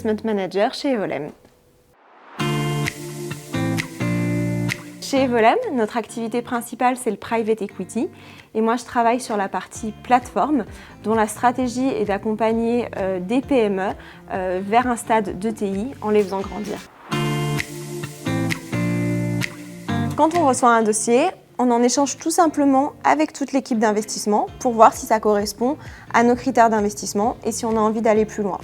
Investment Manager chez Evolem. Chez Evolem, notre activité principale, c'est le Private Equity. Et moi, je travaille sur la partie plateforme, dont la stratégie est d'accompagner des PME vers un stade d'ETI en les faisant grandir. Quand on reçoit un dossier, on en échange tout simplement avec toute l'équipe d'investissement pour voir si ça correspond à nos critères d'investissement et si on a envie d'aller plus loin.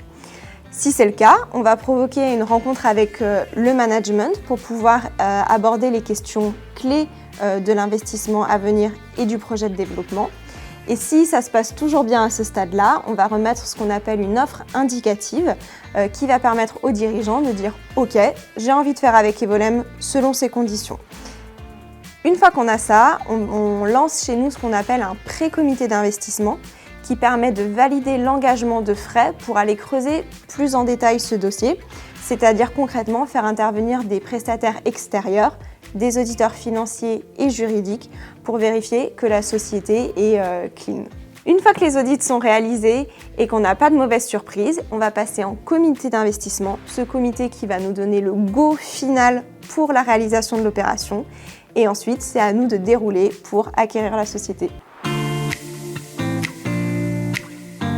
Si c'est le cas, on va provoquer une rencontre avec le management pour pouvoir aborder les questions clés de l'investissement à venir et du projet de développement. Et si ça se passe toujours bien à ce stade-là, on va remettre ce qu'on appelle une offre indicative qui va permettre aux dirigeants de dire « Ok, j'ai envie de faire avec Evolem selon ces conditions ». Une fois qu'on a ça, on lance chez nous ce qu'on appelle un pré-comité d'investissement qui permet de valider l'engagement de frais pour aller creuser plus en détail ce dossier, c'est-à-dire concrètement faire intervenir des prestataires extérieurs, des auditeurs financiers et juridiques pour vérifier que la société est clean. Une fois que les audits sont réalisés et qu'on n'a pas de mauvaise surprise, on va passer en comité d'investissement, ce comité qui va nous donner le go final pour la réalisation de l'opération. Et ensuite, c'est à nous de dérouler pour acquérir la société.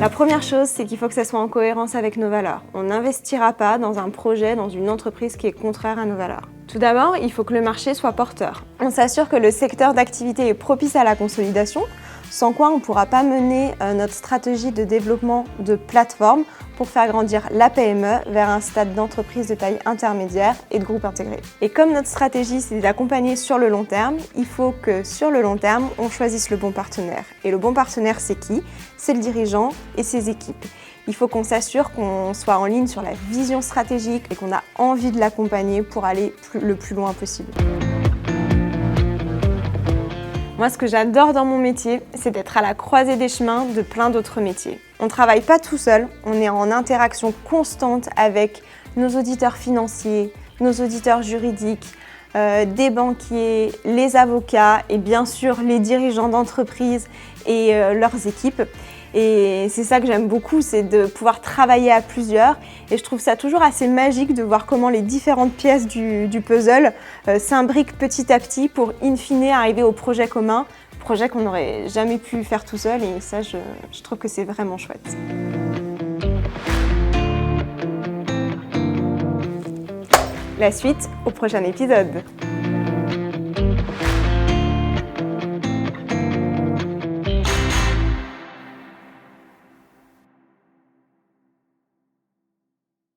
La première chose, c'est qu'il faut que ça soit en cohérence avec nos valeurs. On n'investira pas dans un projet, dans une entreprise qui est contraire à nos valeurs. Tout d'abord, il faut que le marché soit porteur. On s'assure que le secteur d'activité est propice à la consolidation, sans quoi on ne pourra pas mener notre stratégie de développement de plateforme pour faire grandir la PME vers un stade d'entreprise de taille intermédiaire et de groupe intégré. Et comme notre stratégie, c'est d'accompagner sur le long terme, il faut que sur le long terme, on choisisse le bon partenaire. Et le bon partenaire, c'est qui? C'est le dirigeant et ses équipes. Il faut qu'on s'assure qu'on soit en ligne sur la vision stratégique et qu'on a envie de l'accompagner pour aller le plus loin possible. Moi, ce que j'adore dans mon métier, c'est d'être à la croisée des chemins de plein d'autres métiers. On ne travaille pas tout seul, on est en interaction constante avec nos auditeurs financiers, nos auditeurs juridiques, des banquiers, les avocats et bien sûr les dirigeants d'entreprise et leurs équipes. Et c'est ça que j'aime beaucoup, c'est de pouvoir travailler à plusieurs. Et je trouve ça toujours assez magique de voir comment les différentes pièces du puzzle s'imbriquent petit à petit pour, in fine, arriver au projet commun, projet qu'on n'aurait jamais pu faire tout seul. Et ça, je trouve que c'est vraiment chouette. La suite au prochain épisode.